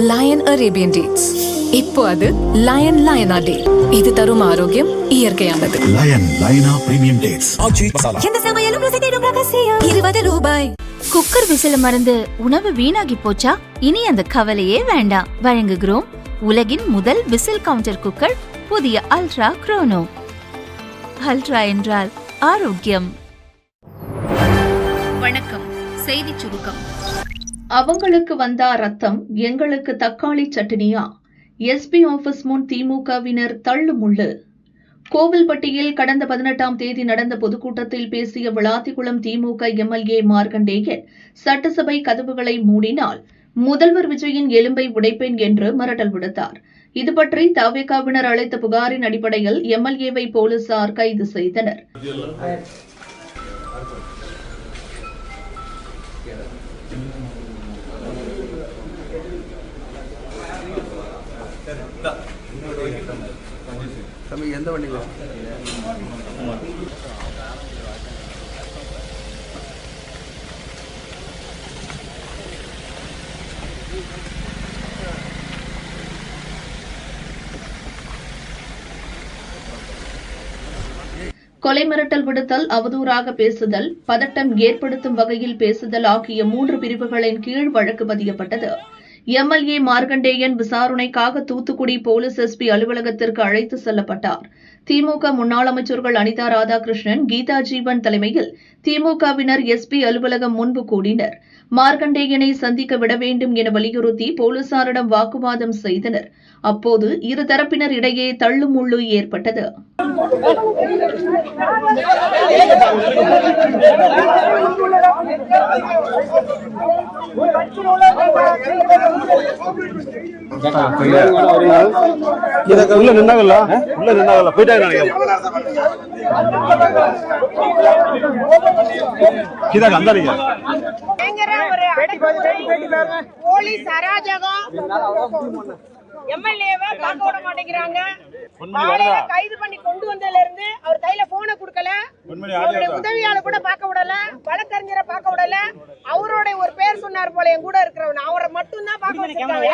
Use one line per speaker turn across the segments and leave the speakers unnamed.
Line Arabian dates. இப்போ அது line லயனா டே. இது தரும் ஆரோக்கியம் இயற்கையானது.
லயன் லயனா பிரீமியம் டேட்ஸ்.
எந்த சமையலும் ருசி தேடும் ரகசியம். 20 ரூபாய்.
குக்கர் விசில மறந்து உணவு வீணாகி போச்சா? இனி அந்த கவலையே வேண்டாம். வழங்குகிறோம் உலகின் முதல் விசில் கவுண்டர் குக்கர், புதிய அல்ட்ரா குரோனோ. அல்ட்ரா என்றால் ஆரோக்கியம்.
வணக்கம். செய்தி சுருக்கம். அவங்களுக்கு வந்தா ரத்தம், எங்களுக்கு தக்காளி சட்னியா? எஸ்பி ஆபீஸ் முன் திமுகவினர் தள்ளுமுள்ளு. கோவில்பட்டியில் கடந்த 18ஆம் தேதி நடந்த பொதுக்கூட்டத்தில் பேசிய விளாத்திக்குளம் திமுக எம்எல்ஏ மார்க்கண்டேயன், சட்டசபை கதவுகளை மூடினால் முதல்வர் விஜயின் எலும்பை உடைப்பேன் என்று மிரட்டல் விடுத்தார். இதுபற்றி தவிகவினர் அளித்த புகாரின் அடிப்படையில் எம்எல்ஏவை போலீசார் கைது செய்தனர்.
எந்த வண்டியில்
கொலை மிரட்டல் விடுத்தல், அவதூறாக பேசுதல், பதட்டம் ஏற்படுத்தும் வகையில் பேசுதல் ஆகிய 3 பிரிவுகளின் கீழ் வழக்கு பதியப்பட்டது. எம்எல்ஏ மார்க்கண்டேயன் விசாரணைக்காக தூத்துக்குடி போலீஸ் எஸ்பி அலுவலகத்திற்கு அழைத்து செல்லப்பட்டார். திமுக முன்னாள் அமைச்சர்கள் அனிதா ராதாகிருஷ்ணன், கீதா ஜீவன் தலைமையில் திமுகவினர் எஸ்பி அலுவலகம் முன்பு கூடினர். மார்க்கண்டேயனை சந்திக்க விட வேண்டும் என வலியுறுத்தி போலீசாரிடம் வாக்குவாதம் செய்தனர். அப்போது இருதரப்பினர் இடையே தள்ளுமுள்ளு ஏற்பட்டது.
உள்ள நின்னாங்கல்ல போயிட்டாங்க.
போலீஸ் அராஜகம், எம்எல்ஏவை பார்க்க விட மாட்டேங்கிறாங்க. கைது பண்ணி கொண்டு வந்ததுல இருந்து அவர் கையில போனை கொடுக்கல, அவருடைய உதவியாளர் கூட பார்க்க விடல, வழக்கறிஞரை பார்க்க விடல. அவரோட ஒரு பேர் சொன்னார் போல, என் கூட இருக்கிறவன், அவரை மட்டும் தான் பார்க்க வச்சிருக்காங்க.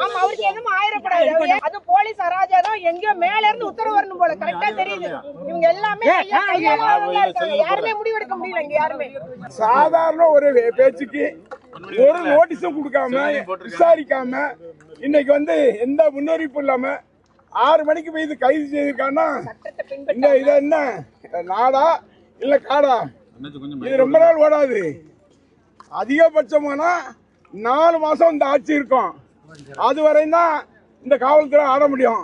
ஆமா, அவருக்கு எதுவும் ஆயிரப்படாது. அது போலீஸ் அராஜகம். எங்கேயோ மேல இருந்து உத்தரவு வரணும் போல, கரெக்டா தெரியுது. இவங்க எல்லாமே யாருமே முடிவெடுக்க முடியல. இங்க யாருமே
சாதாரண ஒரு பேச்சுக்கு ஒரு நோட்டீஸும் கொடுக்காம விசாரிக்காம இன்னைக்கு எந்த முன்னறிவிப்பு இல்லாம 6 மணிக்கு போய் இது கைது செய்திருக்காங்கன்னா இந்த இதை என்ன நாடா இல்ல காடா? இது ரொம்ப நாள் ஓடாது. அதிகபட்சமானா 4 மாசம் இந்த ஆட்சி இருக்கும். அது வரையும் தான் இந்த காவல்துறை ஆட முடியும்.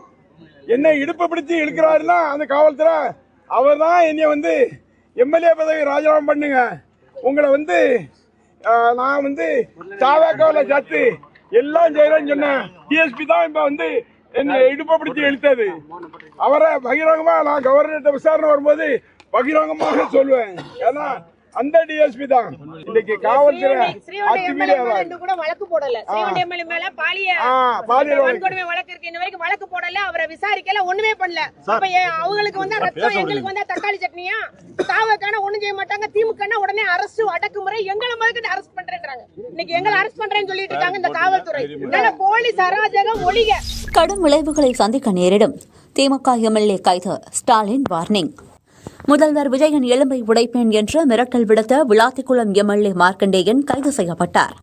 என்ன இடுப்பு பிடிச்சி இழுக்கிறாருன்னா அந்த காவல்துறை அவர் தான் என்னைய எம்எல்ஏ பதவி ராஜினாமா பண்ணுங்க, உங்களை நான் தாவேக்காவில் சேர்த்து எல்லாம் செய்யறேன்னு சொன்னேன். டிஎஸ்பி தான் இப்ப என்ன இடுப்பை பிடிச்சி இழுத்தது. அவரை பகிரங்கமா நான் கவர்னர் விசாரணை வரும்போது பகிரங்கமாக சொல்லுவேன். ஏன்னா அந்த டிஎஸ்பி தான் இன்னைக்கு காவல்துறை
கூட வழக்கு போடல. வழக்கு இருக்கு, இன்ன வரைக்கும் வழக்கு போடல. அவரை விசாரிக்கல, ஒண்ணுமே பண்ணல. அப்ப அவங்களுக்கு ரத்தம், எங்களுக்கு தக்காளி சட்னியா? தாவக்கான ஒண்ணும் செய்ய மாட்டாங்க. திமுக உடனே அரசு அடக்குமுறை, எங்களை முதல்கிட்ட அரெஸ்ட் பண்றேன்றாங்க. இன்னைக்கு எங்களை அரெஸ்ட் பண்றேன்னு சொல்லிட்டு இருக்காங்க இந்த காவல்துறை. போலீஸ் அராஜகம் ஒழிக.
கடும் விளைவுகளை சந்திக்க நேரிடும். திமுக எம்எல்ஏ கைது, ஸ்டாலின் வார்னிங். முதல்வர் விஜயன் எலும்பை உடைப்பேன் என்று மிரட்டல் விடுத்த விளாத்திக்குளம் எம்எல்ஏ மார்க்கண்டேயன் கைது செய்யப்பட்டார்.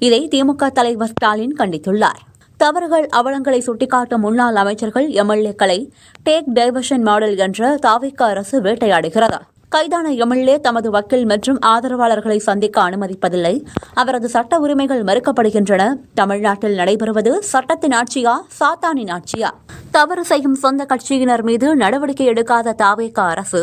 இதை திமுக தலைவர் ஸ்டாலின் கண்டித்துள்ளார். தவறுகள், அவலங்களை சுட்டிக்காட்டும் முன்னாள் அமைச்சர்கள், எம்எல்ஏக்களை டேக் டைவர்ஷன் மாடல் என்ற தாவிக அரசு வேட்டையாடுகிறது. கைதான எம்எல்ஏ தமது வக்கீல் மற்றும் ஆதரவாளர்களை சந்திக்க அனுமதிப்பதில்லை. அவரது சட்ட உரிமைகள் மறுக்கப்படுகின்றன. தமிழ்நாட்டில் நடைபெறுவது சட்டத்தின் ஆட்சியா, சாத்தானின் ஆட்சியா? தவறு செய்யும் சொந்த கட்சியினர் மீது நடவடிக்கை எடுக்காத தாவேக அரசு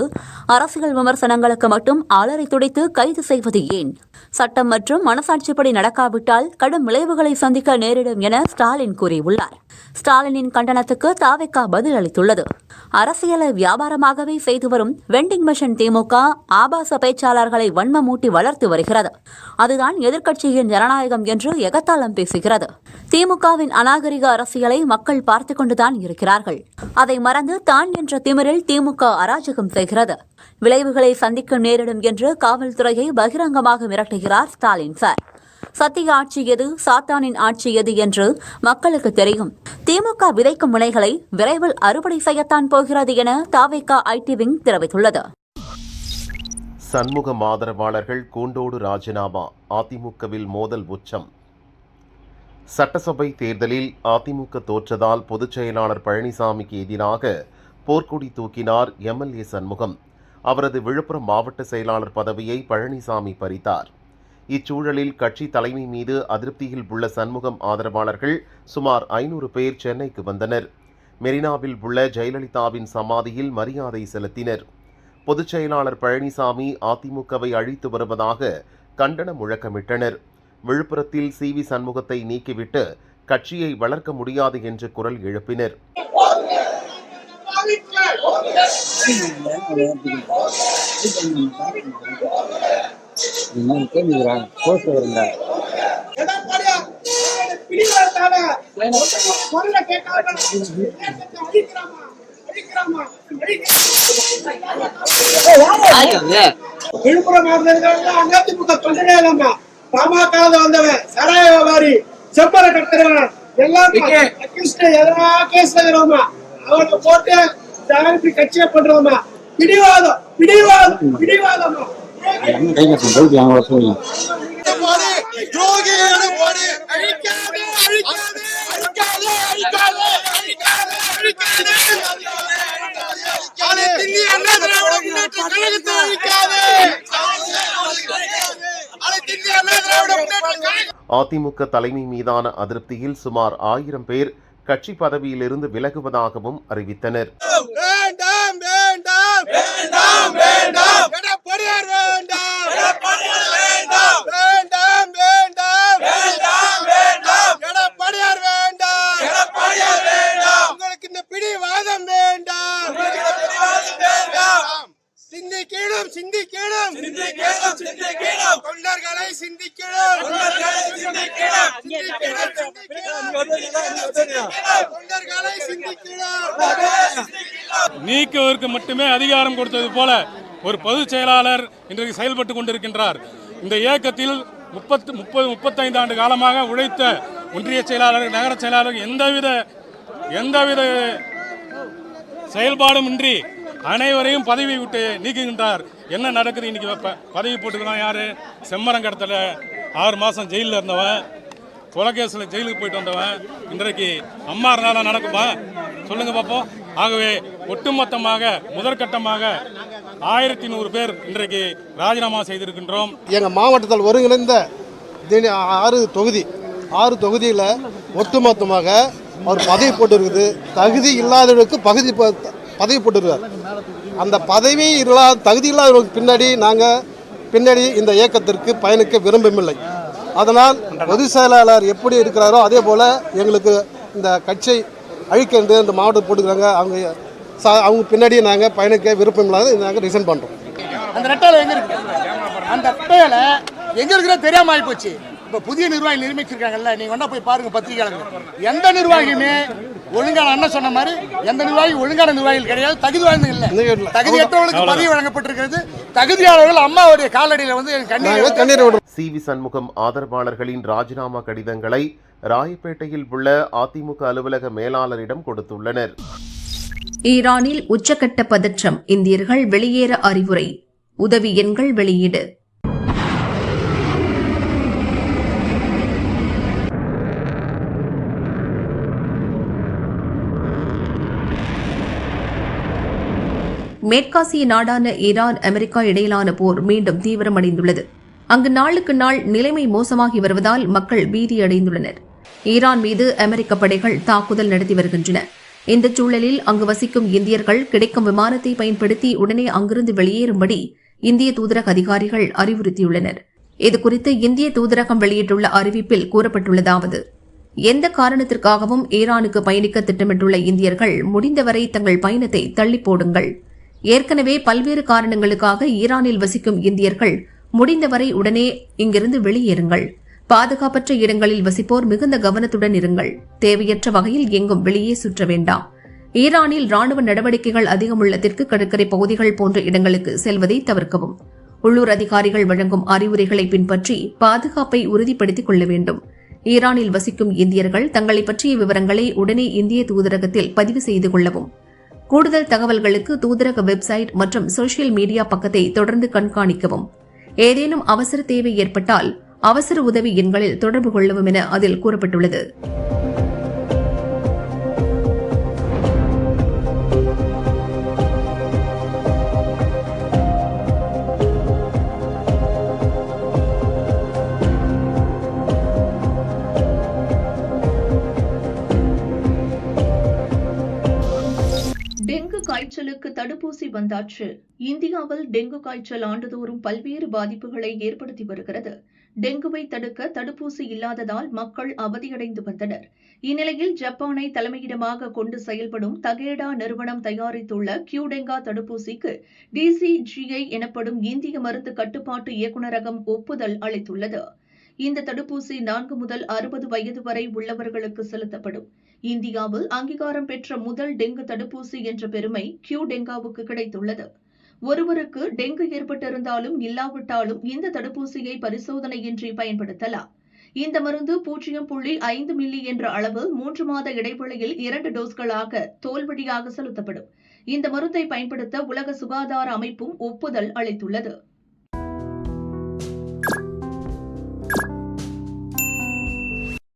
அரசியல் விமர்சனங்களுக்கு மட்டும் அலறி துடித்து கைது செய்வது ஏன்? சட்டம் மற்றும் மனசாட்சிப்படி நடக்காவிட்டால் கடும் விளைவுகளை சந்திக்க நேரிடும் என ஸ்டாலின் கூறியுள்ளார். ஸ்டாலினின் கண்டனத்துக்கு தாவேக பதில் அளித்துள்ளது. அரசியலை வியாபாரமாகவே செய்து வரும் வெண்டிங் மிஷன் திமுக ஆபாச பேச்சாளர்களை வன்மமூட்டி வளர்த்து வருகிறது. அதுதான் எதிர்க்கட்சியின் ஜனநாயகம் என்று எகத்தாளம் பேசுகிறது. திமுகவின் அநாகரிக அரசியலை மக்கள் பார்த்துக் கொண்டுதான் இருக்கிறார்கள். அதை மறந்து தான் என்ற திமிரில் திமுக அராஜகம் செய்கிறது. விளைவுகளை சந்திக்க நேரிடும் என்று காவல்துறையை பகிரங்கமாக மிரட்டுகிறார் ஸ்டாலின் சார். சத்திய ஆட்சி எது, சாத்தானின் ஆட்சி எது என்று மக்களுக்கு தெரியும். திமுக விதைக்கும் வினைகளை விரைவில் அறுவடை செய்யத்தான் போகிறது என தாவேகா ஐடி விங் தெரிவித்துள்ளது.
சண்முகம் ஆதரவாளர்கள் கூண்டோடு ராஜினாமா, அதிமுகவில் மோதல் உச்சம். சட்டசபை தேர்தலில் அதிமுக தோற்றதால் பொதுச் செயலாளர் பழனிசாமிக்கு எதிராக போர்க்கொடி தூக்கினார் எம்எல்ஏ சண்முகம். அவரது விழுப்புரம் மாவட்ட செயலாளர் பதவியை பழனிசாமி பறித்தார். இச்சூழலில் கட்சி தலைமை மீது அதிருப்தியில் உள்ள சண்முகம் ஆதரவாளர்கள் சுமார் 500 பேர் சென்னைக்கு வந்தனர். மெரினாவில் உள்ள ஜெயலலிதாவின் சமாதியில் மரியாதை செலுத்தினர். பொதுச் செயலாளர் பழனிசாமி அதிமுகவை அழித்து வருவதாக கண்டன முழக்கமிட்டனர். விழுப்புரத்தில் CV சண்முகத்தை நீக்கிவிட்டு கட்சியை வளர்க்க முடியாது என்று குரல் எழுப்பினர்.
விழுப்புரம் அதிமுக தொண்டனே இல்லாம பாமக வந்தவன் சராய வியாபாரி செம்பர கட்டுறவன் எல்லாரும் எதிராக கேஸ் தகுறோமா அவனை போட்டு ஜாகிரதி கட்சியை பண்றோமா பிடிவாதம் பிடிவாதம் பிடிவாதமா
அதிமுக தலைமை மீதான அதிருப்தியில் சுமார் 1000 பேர் கட்சி பதவியிலிருந்து விலகுவதாகவும் அறிவித்தனர்.
நீக்குவதற்கு மட்டுமே அதிகாரம் கொடுத்தது போல ஒரு பொதுச் செயலாளர் இன்றைக்கு செயல்பட்டுக் கொண்டிருக்கின்றார். இந்த இயக்கத்தில் 35 ஆண்டு காலமாக உழைத்த ஒன்றிய செயலாளர், நகர செயலாளர் எந்தவித செயல்பாடும் இன்றி அனைவரையும் பதவி விட்டு நீக்குகின்றார். என்ன நடக்குது இன்னைக்கு? பதவி போட்டுக்கலாம் யாரு? செம்மரம் கடத்தல 6 மாதம் ஜெயிலில் இருந்தவன், கொலைகேசில் ஜெயிலுக்கு போயிட்டு வந்தவன் இன்றைக்கு அம்மா இருந்தாலும் நடக்குமா? சொல்லுங்க பார்ப்போம். ஆகவே ஒட்டுமொத்தமாக முதற்கட்டமாக 1100 பேர் இன்றைக்கு ராஜினாமா செய்திருக்கின்றோம்.
எங்கள் மாவட்டத்தில் ஒருங்கிணைந்த 6 தொகுதியில் ஒட்டுமொத்தமாக அவர் பதவி போட்டிருக்குது. தகுதி இல்லாதவர்களுக்கு பதவி போட்டிருக்கார். அந்த பதவி தகுதி இல்லாதவர்களுக்கு பின்னாடி இந்த இயக்கத்திற்கு பயணிக்க விரும்பவில்லை. அதனால் பொதுச் செயலாளர் எப்படி இருக்கிறாரோ அதே போல் எங்களுக்கு இந்த கட்சியை அழிக்க இந்த மாவட்டம் போட்டுக்கிறாங்க. அவங்க பின்னாடி நாங்கள் பயணிக்க விருப்பம் இல்லாத நாங்கள் ரிசைன் பண்ணுறோம்.
அந்த ரெட்டையில எங்க இருக்கு? அந்த ரெட்டையில எங்க இருக்குன்னு தெரியாம ஆகி போச்சு. இப்போ புதிய நிர்வாகி நியமிச்சிருக்காங்கல்ல, நீங்க வேணா போய் பாருங்க பத்திரிகையாளர்கள். எந்த நிர்வாகியுமே ஒழுங்கான அண்ணன் சொன்ன மாதிரி எந்த நிர்வாகி ஒழுங்கான நிர்வாகிகள் கிடையாது. தகுதி வாய்ந்த இல்லை, தகுதியற்றவர்களுக்கு பதவி வழங்கப்பட்டிருக்கிறது. தகுதியாளர்கள் அம்மாவுடைய காலடியில் வந்து கண்ணீர்.
CV சண்முகம் ஆதரவாளர்களின் ராஜினாமா கடிதங்களை ராயப்பேட்டையில் உள்ள அதிமுக அலுவலக மேலாளரிடம் கொடுத்துள்ளனர்.
ஈரானில் உச்சக்கட்ட பதற்றம், இந்தியர்கள் வெளியேற அறிவுரை, உதவி எண்கள் வெளியீடு. மேற்காசிய நாடான ஈரான் அமெரிக்கா இடையிலான போர் மீண்டும் தீவிரமடைந்துள்ளது. அங்கு நாளுக்கு நாள் நிலைமை மோசமாகி வருவதால் மக்கள் பீதியடைந்துள்ளனர். ஈரான் மீது அமெரிக்க படைகள் தாக்குதல் நடத்தி வருகின்றன. இந்த சூழலில் அங்கு வசிக்கும் இந்தியர்கள் கிடைக்கும் விமானத்தை பயன்படுத்தி உடனே அங்கிருந்து வெளியேறும்படி இந்திய தூதரக அதிகாரிகள் அறிவுறுத்தியுள்ளனர். இதுகுறித்து இந்திய தூதரகம் வெளியிட்டுள்ள அறிவிப்பில் கூறப்பட்டுள்ளதாவது: எந்த காரணத்திற்காகவும் ஈரானுக்கு பயணிக்க திட்டமிட்டுள்ள இந்தியர்கள் முடிந்தவரை தங்கள் பயணத்தை தள்ளி போடுங்கள். ஏற்கனவே பல்வேறு காரணங்களுக்காக ஈரானில் வசிக்கும் இந்தியர்கள் முடிந்தவரை உடனே இங்கிருந்து வெளியேறுங்கள். பாதுகாப்பற்ற இடங்களில் வசிப்போர் மிகுந்த கவனத்துடன் இருங்கள். தேவையற்ற வகையில் எங்கும் வெளியே சுற்ற வேண்டாம். ஈரானில் ராணுவ நடவடிக்கைகள் அதிகம் உள்ளதற்கு கடற்கரை பகுதிகள் போன்ற இடங்களுக்கு செல்வதை தவிர்க்கவும். உள்ளூர் அதிகாரிகள் வழங்கும் அறிவுரைகளை பின்பற்றி பாதுகாப்பை உறுதிப்படுத்திக் கொள்ள வேண்டும். ஈரானில் வசிக்கும் இந்தியர்கள் தங்களை பற்றிய விவரங்களை உடனே இந்திய தூதரகத்தில் பதிவு செய்து கொள்ளவும். கூடுதல் தகவல்களுக்கு தூதரக வெப்சைட் மற்றும் சோசியல் மீடியா பக்கத்தை தொடர்ந்து கண்காணிக்கவும். ஏதேனும் அவசர தேவை ஏற்பட்டால் அவசர உதவி எண்களில் தொடர்பு கொள்ளவும் என அதில் கூறப்பட்டுள்ளது. டெங்கு காய்ச்சலுக்கு தடுப்பூசி வந்தாச்சு. இந்தியாவில் டெங்கு காய்ச்சல் ஆண்டுதோறும் பல்வேறு பாதிப்புகளை ஏற்படுத்தி வருகிறது. டெங்குவை தடுக்க தடுப்பூசி இல்லாததால் மக்கள் அவதியடைந்து வந்தனர். இந்நிலையில் ஜப்பானை தலைமையிடமாக கொண்டு செயல்படும் தகேடா நிறுவனம் தயாரித்துள்ள கியூடெங்கா தடுப்பூசிக்கு DCGI எனப்படும் இந்திய மருந்து கட்டுப்பாட்டு இயக்குநரகம் ஒப்புதல் அளித்துள்ளது. இந்த தடுப்பூசி 4 முதல் 60 வயது வரை உள்ளவர்களுக்கு செலுத்தப்படும். இந்தியாவில் அங்கீகாரம் பெற்ற முதல் டெங்கு தடுப்பூசி என்ற பெருமை கியூடெங்காவுக்கு கிடைத்துள்ளது. ஒருவருக்கு டெங்கு ஏற்பட்டிருந்தாலும் இல்லாவிட்டாலும் இந்த தடுப்பூசியை பரிசோதனையின்றி பயன்படுத்தலாம். இந்த மருந்து 0.5 மில்லி என்ற அளவில் 3 மாத இடைவெளியில் 2 டோஸ்களாக தோல் வழியாக செலுத்தப்படும். இந்த மருந்தை பயன்படுத்த உலக சுகாதார அமைப்பும் ஒப்புதல் அளித்துள்ளது.